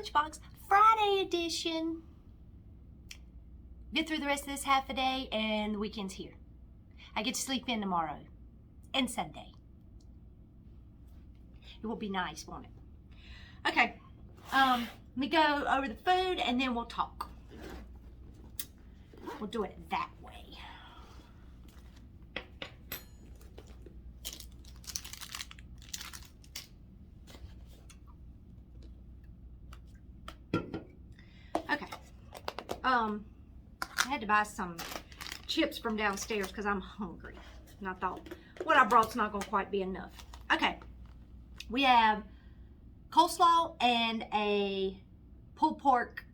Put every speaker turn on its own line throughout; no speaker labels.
Lunchbox Friday edition. Get through the rest of this half a day and the weekend's here. I get to sleep in tomorrow and Sunday. It will be nice, won't it? Okay, let me go over the food and then we'll talk. We'll do it that way. Okay. I had to buy some chips from downstairs because I'm hungry. And I thought what I brought's not going to quite be enough. Okay. We have coleslaw and a pulled pork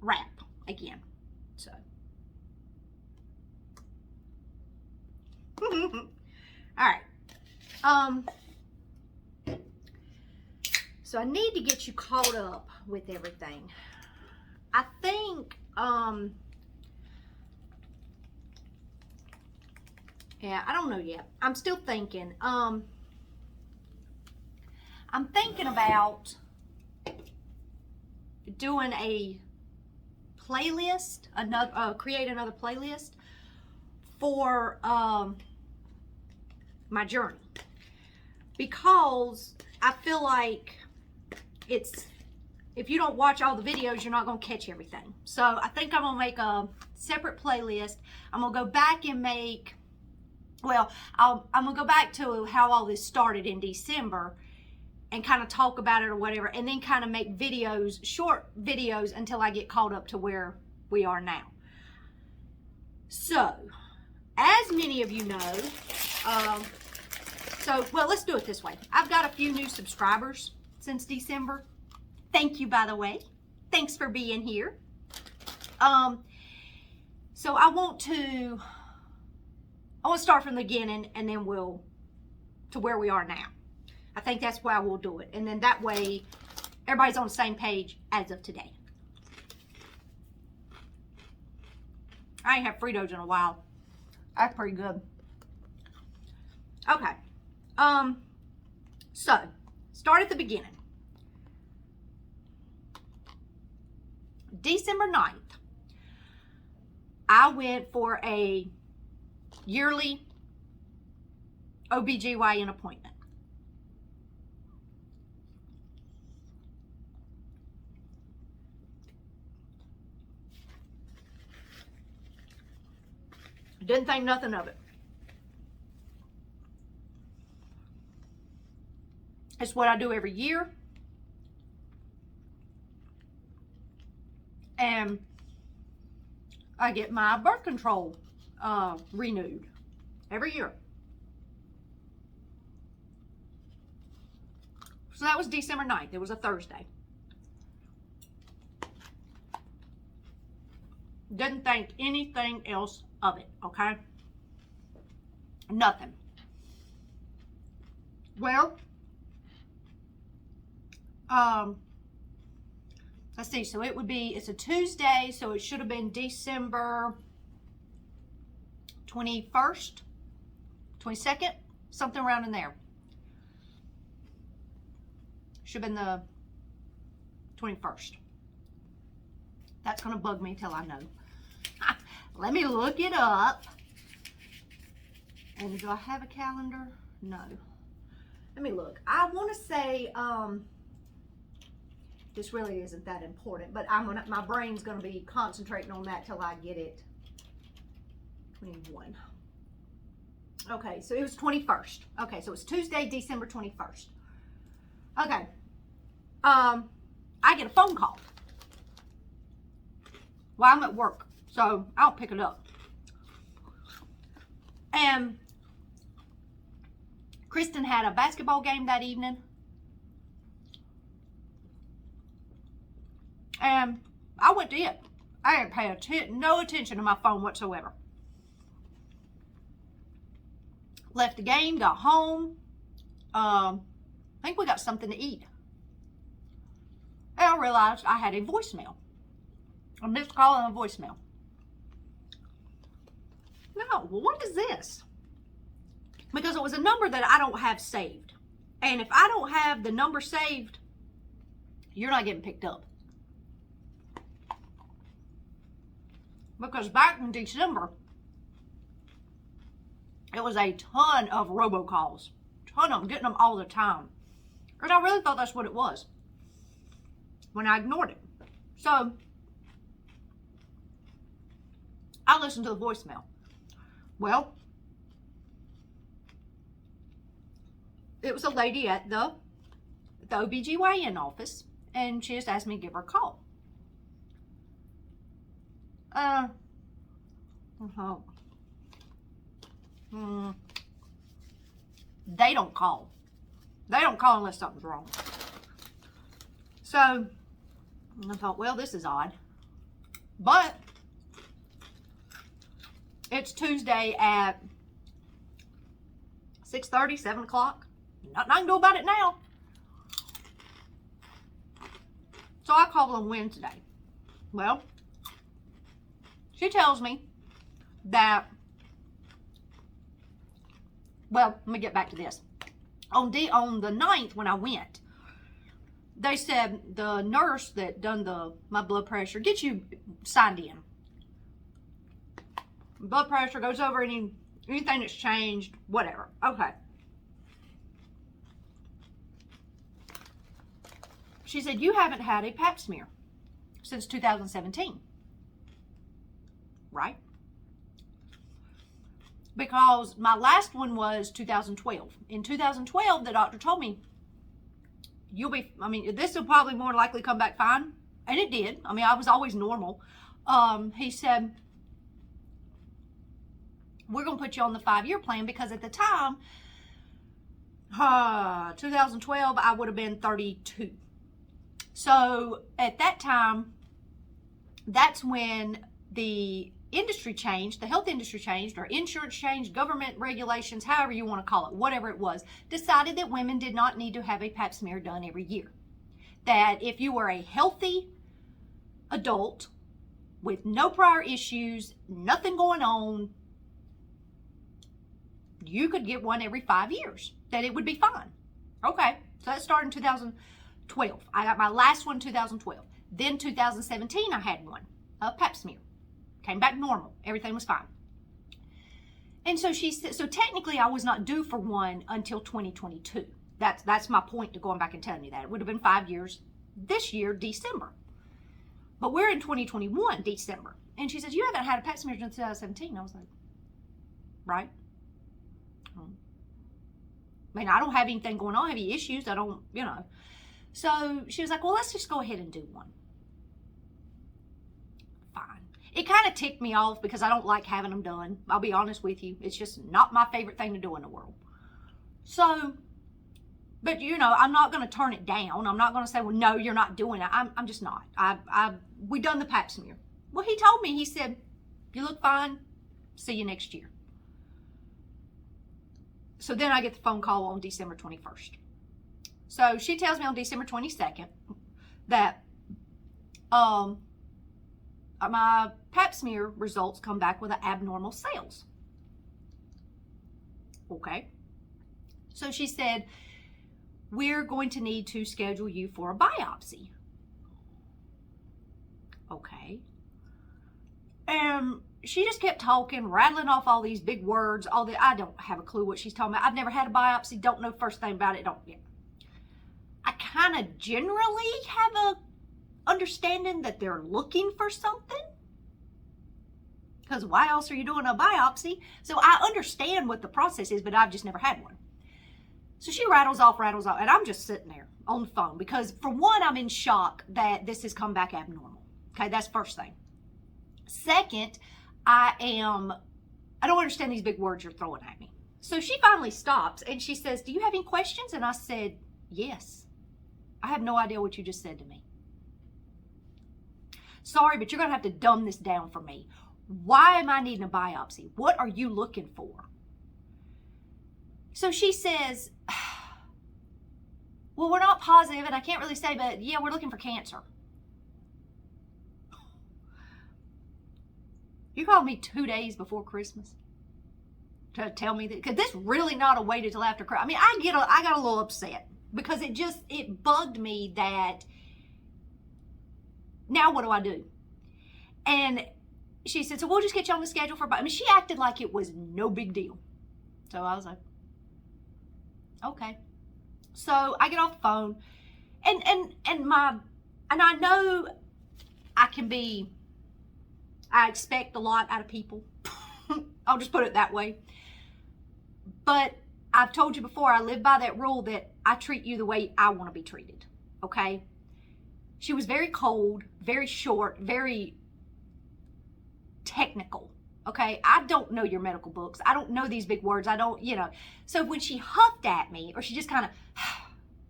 wrap again. So. Alright. So I need to get you caught up with everything. I think, yeah, I don't know yet. I'm still thinking. I'm thinking about doing a playlist, create another playlist for my journey, because I feel like if you don't watch all the videos, you're not going to catch everything. So I think I'm going to make a separate playlist. I'm going to go back and make, well, I'm going to go back to how all this started in December and kind of talk about it or whatever, and then kind of make videos, short videos, until I get caught up to where we are now. So, as many of you know, well, let's do it this way. I've got a few new subscribers since December. Thank you, by the way. Thanks for being here. So I want to start from the beginning and then we'll to where we are now. I think that's why we'll do it. And then that way everybody's on the same page as of today. I ain't had fritos in a while. That's pretty good. Okay. So start at the beginning. December 9th, I went for a yearly OBGYN appointment. Didn't think nothing of it. It's what I do every year. And I get my birth control renewed every year. So that was December 9th. It was a Thursday. Didn't think anything else of it, okay? Nothing. Well, let's see, so it's a Tuesday, so it should have been December 21st, 22nd, something around in there. Should have been the 21st. That's going to bug me till I know. Let me look it up. And do I have a calendar? No. Let me look. I want to say, this really isn't that important, but my brain's gonna be concentrating on that till I get it. 21. Okay, so it was 21st. Okay, so it's Tuesday, December 21st. Okay. I get a phone call. Well, I'm at work, so I'll pick it up. And Kristen had a basketball game that evening. And I went to it. I didn't pay no attention to my phone whatsoever. Left the game, got home. I think we got something to eat. And I realized I had a voicemail. A missed call and a voicemail. No, well, what is this? Because it was a number that I don't have saved. And if I don't have the number saved, you're not getting picked up. Because back in December, it was a ton of robocalls. Ton of them, getting them all the time. And I really thought that's what it was when I ignored it. So, I listened to the voicemail. Well, it was a lady at the OBGYN office, and she just asked me to give her a call. They don't call. They don't call unless something's wrong. So, I thought, well, this is odd. But, it's Tuesday at 6:30, 7 o'clock. Nothing I can do about it now. So I called on Wednesday. Well, she tells me that, well, let me get back to this. On the 9th when I went, they said the nurse that done my blood pressure gets you signed in. Blood pressure goes over anything that's changed, whatever. Okay. She said, you haven't had a pap smear since 2017. Right? Because my last one was 2012. In 2012, the doctor told me, this will probably more likely come back fine. And it did. I mean, I was always normal. He said, we're going to put you on the 5-year plan because at the time, 2012, I would have been 32. So at that time, that's when the industry changed, the health industry changed, or insurance changed, government regulations, however you want to call it, whatever it was, decided that women did not need to have a pap smear done every year. That if you were a healthy adult with no prior issues, nothing going on, you could get one every 5 years, that it would be fine. Okay, so that started in 2012. I got my last one in 2012. Then 2017, I had one, a pap smear. Came back normal. Everything was fine. And so she said, so technically I was not due for one until 2022. That's my point to going back and telling you that. It would have been 5 years this year, December. But we're in 2021, December. And she says, you haven't had a pap smear since 2017. I was like, right? I mean, I don't have anything going on, heavy issues. I don't, So she was like, well, let's just go ahead and do one. Fine. It kind of ticked me off because I don't like having them done. I'll be honest with you. It's just not my favorite thing to do in the world. So, but I'm not going to turn it down. I'm not going to say, well, no, you're not doing it. I'm just not. We done the pap smear. Well, he told me, he said, you look fine. See you next year. So then I get the phone call on December 21st. So she tells me on December 22nd that my pap smear results come back with an abnormal cells. Okay. So she said, we're going to need to schedule you for a biopsy. Okay. And she just kept talking, rattling off all these big words, I don't have a clue what she's talking about. I've never had a biopsy, don't know first thing about it, I kind of generally have a understanding that they're looking for something. Because why else are you doing a biopsy? So I understand what the process is, but I've just never had one. So she rattles off, and I'm just sitting there on the phone because for one, I'm in shock that this has come back abnormal. Okay, that's first thing. Second, I don't understand these big words you're throwing at me. So she finally stops and she says, do you have any questions? And I said, yes. I have no idea what you just said to me. Sorry, but you're going to have to dumb this down for me. Why am I needing a biopsy? What are you looking for? So she says, well, we're not positive and I can't really say, but yeah, we're looking for cancer. You called me 2 days before Christmas to tell me that, because this really not a wait until after Christmas. I mean, I got a little upset because it bugged me that Now what do I do? And she said, so we'll just get you on the schedule for, I mean, she acted like it was no big deal. So I was like, okay. So I get off the phone, and I know I expect a lot out of people. I'll just put it that way. But I've told you before, I live by that rule that I treat you the way I want to be treated. Okay? She was very cold, very short, very technical. Okay? I don't know your medical books. I don't know these big words. I don't, So when she huffed at me, or she just kind of,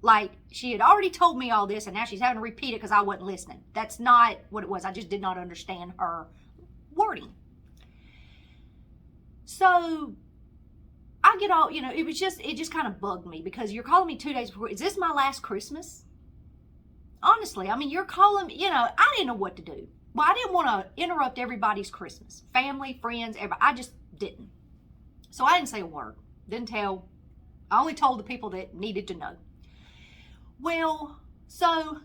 like she had already told me all this and now she's having to repeat it because I wasn't listening. That's not what it was. I just did not understand her wording. So I get all, it just kind of bugged me because you're calling me 2 days before. Is this my last Christmas? Honestly, I mean, you're calling me, I didn't know what to do. Well, I didn't want to interrupt everybody's Christmas. Family, friends, everybody. I just didn't. So I didn't say a word. Didn't tell. I only told the people that needed to know. Well, so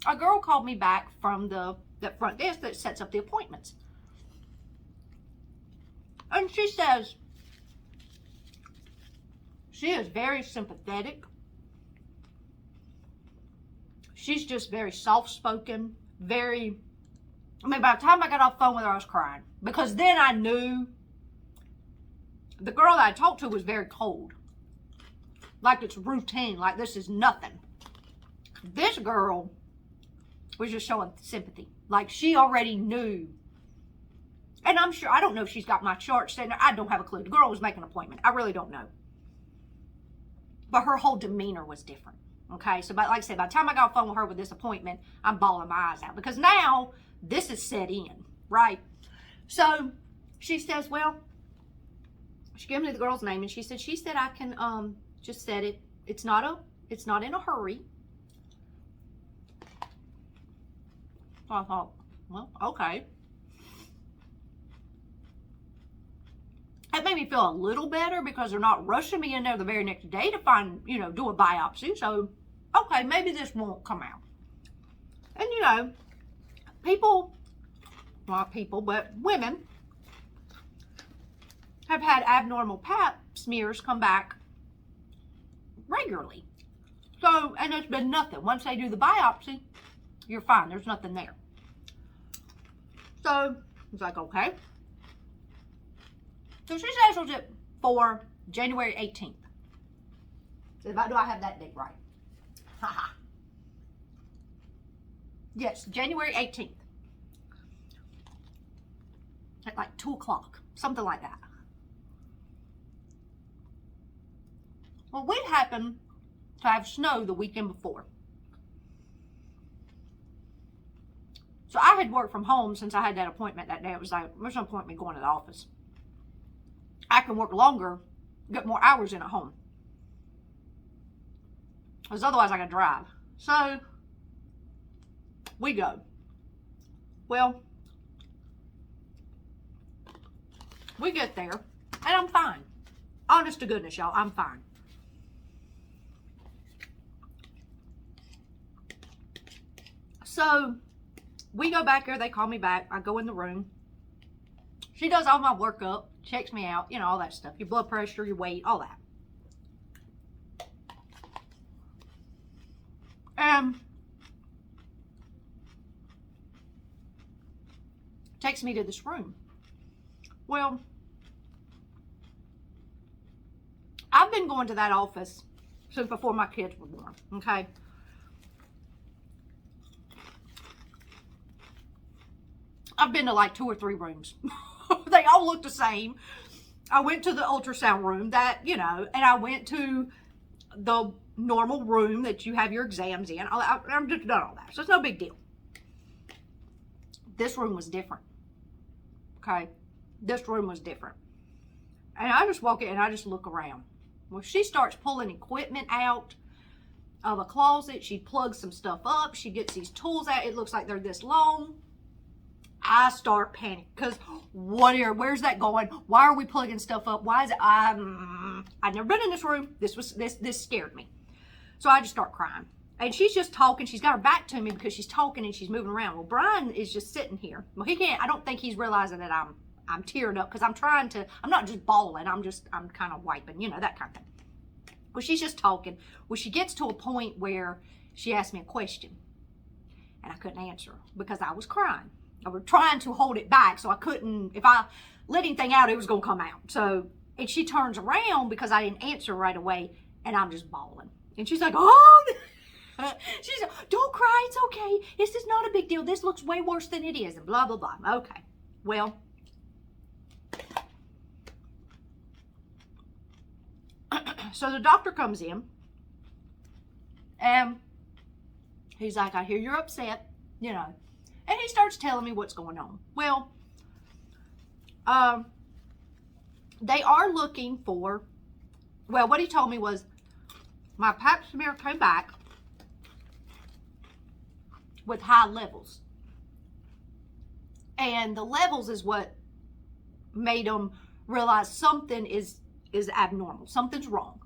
a girl called me back from the front desk that sets up the appointments. And she says, she is very sympathetic. She's just very soft-spoken, by the time I got off the phone with her, I was crying. Because then I knew the girl that I talked to was very cold. Like it's routine, like this is nothing. This girl was just showing sympathy. Like she already knew. And I'm sure, I don't know if she's got my chart sitting there. I don't have a clue. The girl was making an appointment. I really don't know. But her whole demeanor was different. Okay, so like I said, by the time I got off the phone with her with this appointment, I'm bawling my eyes out. Because now, this is set in, right? So, she says, well, she gave me the girl's name, and she said I can just set it. It's not in a hurry. So I thought, well, okay. That made me feel a little better because they're not rushing me in there the very next day to do a biopsy. So, okay, maybe this won't come out. And women have had abnormal pap smears come back regularly. So, and there's been nothing. Once they do the biopsy, you're fine. There's nothing there. So, it's like, okay. So she schedules it for January 18th. Do I have that date right? Haha. Yes, January 18th. At like 2 o'clock. Something like that. Well, we happened to have snow the weekend before. So I had worked from home since I had that appointment that day. It was like, there's no point in me going to the office. I can work longer, get more hours in at home. Because otherwise I gotta drive. So, we go. Well, we get there, and I'm fine. Honest to goodness, y'all, I'm fine. So, we go back there, they call me back, I go in the room. She does all my workup, checks me out, all that stuff. Your blood pressure, your weight, all that. Takes me to this room. Well, I've been going to that office since before my kids were born, okay? I've been to like 2 or 3 rooms. They all look the same. I went to the ultrasound room and I went to the normal room that you have your exams in. I've just done all that. So it's no big deal. This room was different. Okay? This room was different. And I just walk in and I just look around. Well, she starts pulling equipment out of a closet. She plugs some stuff up. She gets these tools out. It looks like they're this long. I start panicking because where's that going? Why are we plugging stuff up? Why is it? I'd never been in this room. This scared me. So I just start crying. And she's just talking. She's got her back to me because she's talking and she's moving around. Well, Brian is just sitting here. Well, he can't, I don't think he's realizing that I'm tearing up because I'm not just bawling. I'm kind of wiping, that kind of thing. Well, she's just talking. Well, she gets to a point where she asked me a question. And I couldn't answer because I was crying. I was trying to hold it back so I couldn't, if I let anything out, it was going to come out. So, and she turns around because I didn't answer right away and I'm just bawling. And she's like, oh, she's like, don't cry, it's okay. This is not a big deal. This looks way worse than it is and blah, blah, blah. Okay, well. So the doctor comes in and he's like, I hear you're upset, and he starts telling me what's going on. Well, they are looking for, well, what he told me was my pap smear came back with high levels. And the levels is what made them realize something is abnormal. Something's wrong.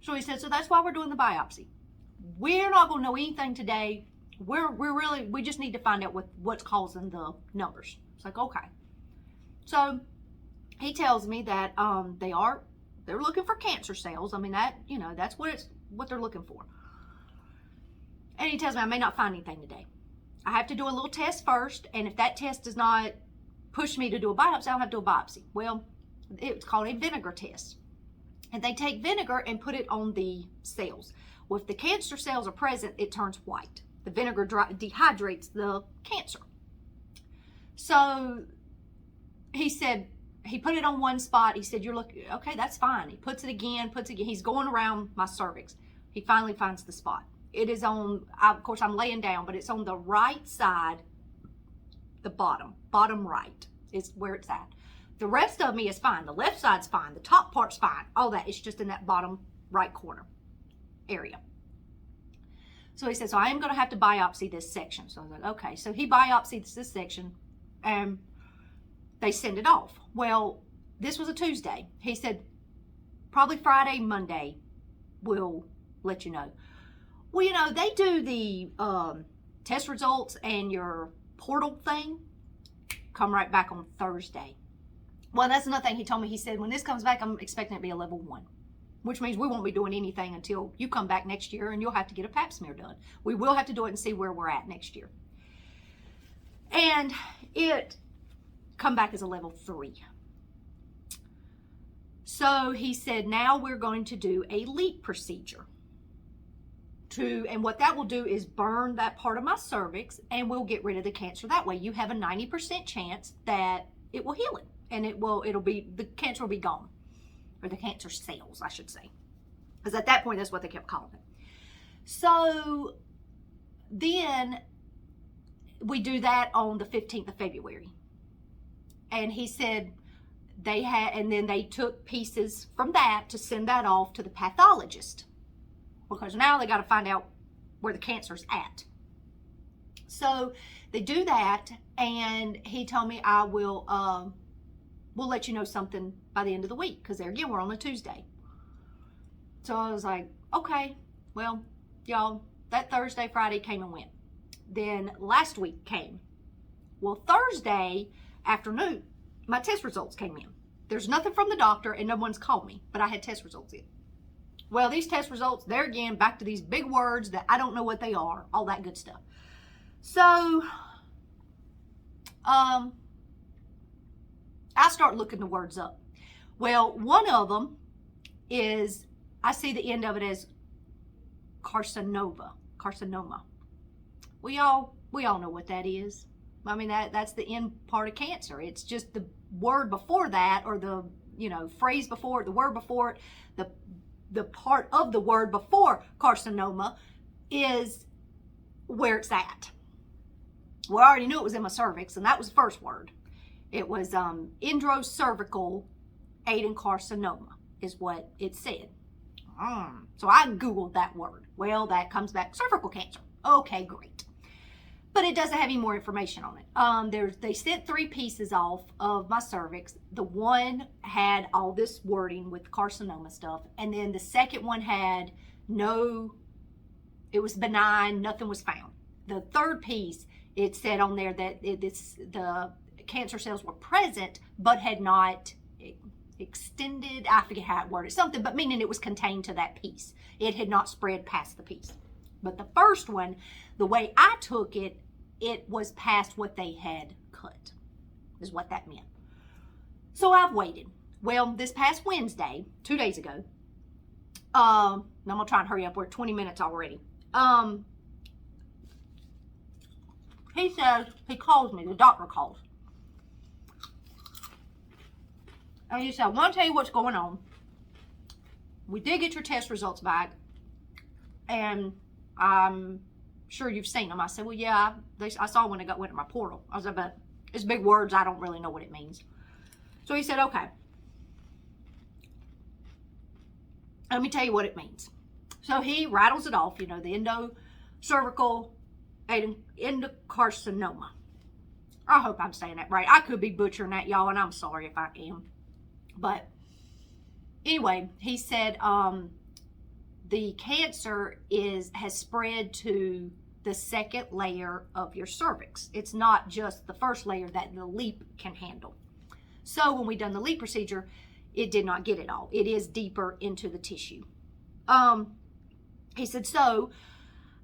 So he said, so that's why we're doing the biopsy. We're not going to know anything today. We just need to find out what's causing the numbers. It's like, okay. So he tells me that they're looking for cancer cells. I mean, that's what they're looking for. And he tells me I may not find anything today. I have to do a little test first, and if that test does not push me to do a biopsy, I'll have to do a biopsy. Well, it's called a vinegar test. And they take vinegar and put it on the cells. Well, if the cancer cells are present, it turns white. The vinegar dehydrates the cancer. So he said, he put it on one spot. He said, you're looking, okay, that's fine. He puts it again. He's going around my cervix. He finally finds the spot. It is on, of course, I'm laying down, but it's on the right side, the bottom right is where it's at. The rest of me is fine. The left side's fine. The top part's fine. All that. It's just in that bottom right corner area. So he said, so I am going to have to biopsy this section. So I was like, okay. So he biopsies this section and they send it off. Well, this was a Tuesday. He said, probably Friday, Monday, we'll let you know. Well, they do the test results and your portal thing come right back on Thursday. Well, that's another thing he told me. He said, when this comes back, I'm expecting it to be a level 1, which means we won't be doing anything until you come back next year and you'll have to get a pap smear done. We will have to do it and see where we're at next year. And it come back as a level 3. So he said, now we're going to do a LEEP procedure. And what that will do is burn that part of my cervix and we'll get rid of the cancer that way. You have a 90% chance that it will heal it. And the cancer will be gone. Or the cancer cells, I should say. Because at that point, that's what they kept calling it. So then we do that on the 15th of February. And he said and then they took pieces from that to send that off to the pathologist. Because now they got to find out where the cancer's at. So they do that, and he told me we'll let you know something by the end of the week, because there again, we're on a Tuesday. So I was like, okay, well, y'all, that Thursday, Friday came and went. Then last week came. Well, Thursday afternoon, my test results came in. There's nothing from the doctor, and no one's called me, but I had test results in. Well, these test results, there again, back to these big words that I don't know what they are, all that good stuff. So, I start looking the words up. Well, one of them is, I see the end of it as carcinoma. We all know what that is. I mean, that's the end part of cancer. It's just the word before that, or the phrase before it, the word before it, the part of the word before carcinoma is where it's at. Well, I already knew it was in my cervix, and that was the first word. It was cervical adenocarcinoma is what it said. So I Googled that word. Well, that comes back cervical cancer. Okay, great. but it doesn't have any more information on it. They sent 3 pieces off of my cervix. The one had all this wording with carcinoma stuff, and then the second one had it was benign, nothing was found. The third piece, it said on there that the cancer cells were present, but had not extended, I forget how it worded, something, but meaning it was contained to that piece. It had not spread past the piece. But the first one, the way I took it, it was past what they had cut, is what that meant. So I've waited. Well, this past Wednesday, 2 days ago, I'm gonna try and hurry up. We're at 20 minutes already. He says, he calls me, the doctor calls. And he said, I want to tell you what's going on. We did get your test results back, and I'm sure you've seen them. I said, well, yeah, I saw when I went to my portal. I was like, but it's big words. I don't really know what it means. So he said, okay. Let me tell you what it means. So he rattles it off, you know, the cervical endocarcinoma. I hope I'm saying that right. I could be butchering that, y'all, and I'm sorry if I am. But anyway, he said the cancer has spread to the second layer of your cervix. It's not just the first layer that the LEEP can handle. So when we done the LEEP procedure, it did not get it all. It is deeper into the tissue. He said, so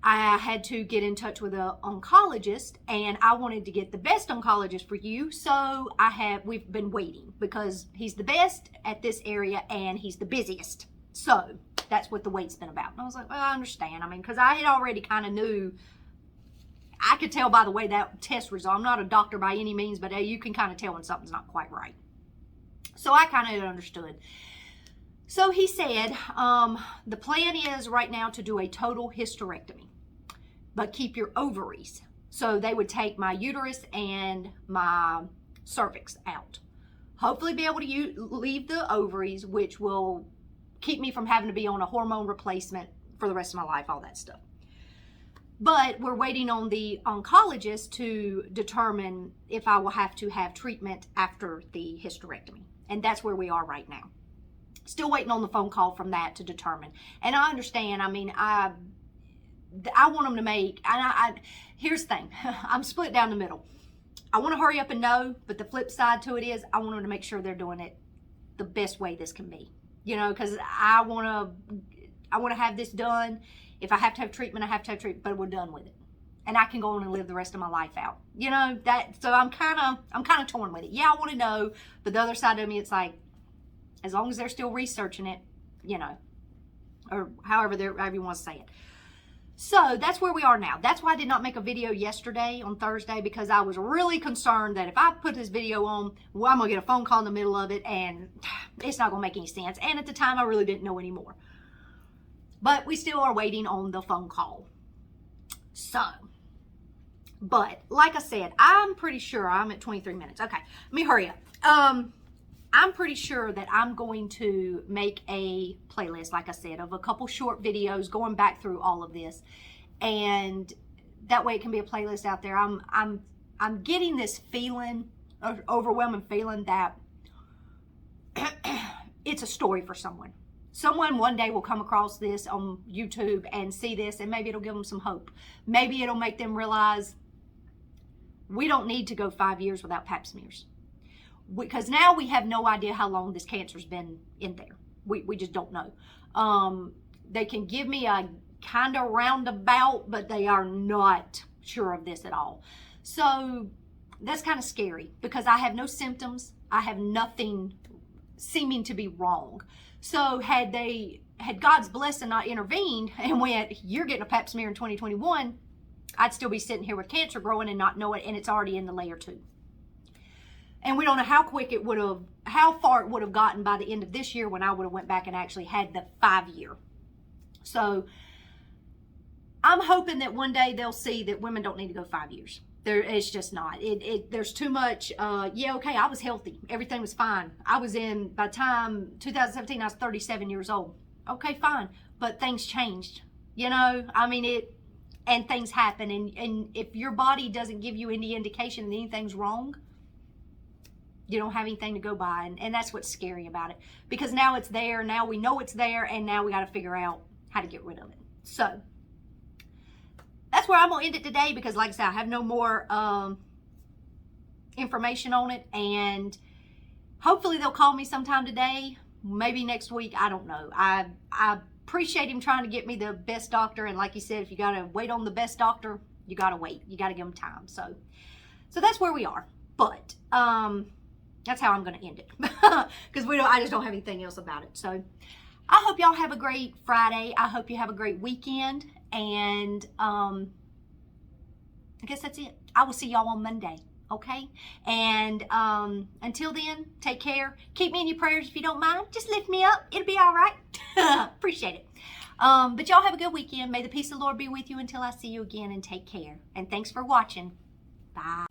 I had to get in touch with an oncologist, and I wanted to get the best oncologist for you. So we've been waiting because he's the best at this area and he's the busiest. So that's what the wait's been about. And I was like, well, I understand. I mean, because I had already kind of knew. I could tell by the way that test result. I'm not a doctor by any means, but you can kind of tell when something's not quite right. So I kind of understood. So he said, the plan is right now to do a total hysterectomy, but keep your ovaries. So they would take my uterus and my cervix out. Hopefully be able to leave the ovaries, which will keep me from having to be on a hormone replacement for the rest of my life, all that stuff. But we're waiting on the oncologist to determine if I will have to have treatment after the hysterectomy. And that's where we are right now. Still waiting on the phone call from that to determine. And I understand, I mean, I want them to make, and here's the thing, I'm split down the middle. I want to hurry up and know, but the flip side to it is I want them to make sure they're doing it the best way this can be. You know, because I want to have this done. If I have to have treatment, I have to have treatment, but we're done with it. And I can go on and live the rest of my life out. You know, so I'm kind of torn with it. Yeah, I want to know, but the other side of me, it's like, as long as they're still researching it, you know, or however you want to say it. So that's where we are now. That's why I did not make a video yesterday on Thursday, because I was really concerned that if I put this video on, well, I'm going to get a phone call in the middle of it and it's not going to make any sense. And at the time, I really didn't know anymore. But we still are waiting on the phone call. So, but like I said, I'm pretty sure I'm at 23 minutes. Okay, let me hurry up. I'm pretty sure that I'm going to make a playlist, like I said, of a couple short videos going back through all of this, and that way it can be a playlist out there. I'm getting this feeling, overwhelming feeling that it's a story for someone. Someone one day will come across this on YouTube and see this, and maybe it'll give them some hope. Maybe it'll make them realize we don't need to go 5 years without pap smears. Because now we have no idea how long this cancer's been in there. We just don't know. They can give me a kind of roundabout, but they are not sure of this at all. So that's kind of scary because I have no symptoms. I have nothing seeming to be wrong. So had God's blessing not intervened and went, you're getting a pap smear in 2021, I'd still be sitting here with cancer growing and not know it, and it's already in the layer 2. And we don't know how far it would have gotten by the end of this year when I would have went back and actually had the 5-year. So I'm hoping that one day they'll see that women don't need to go 5 years. It's just not. There's too much, yeah, okay, I was healthy. Everything was fine. By the time 2017, I was 37 years old. Okay, fine. But things changed. You know, I mean, and things happen. And if your body doesn't give you any indication that anything's wrong, you don't have anything to go by. And that's what's scary about it. Because now it's there. Now we know it's there. And now we got to figure out how to get rid of it. So that's where I'm going to end it today. Because like I said, I have no more information on it. And hopefully they'll call me sometime today. Maybe next week. I don't know. I appreciate him trying to get me the best doctor. And like you said, if you got to wait on the best doctor, you got to wait. You got to give them time. So that's where we are. But that's how I'm going to end it. Because I just don't have anything else about it. So I hope y'all have a great Friday. I hope you have a great weekend. And I guess that's it. I will see y'all on Monday. Okay? And until then, take care. Keep me in your prayers if you don't mind. Just lift me up. It'll be all right. Appreciate it. But y'all have a good weekend. May the peace of the Lord be with you until I see you again, and take care. And thanks for watching. Bye.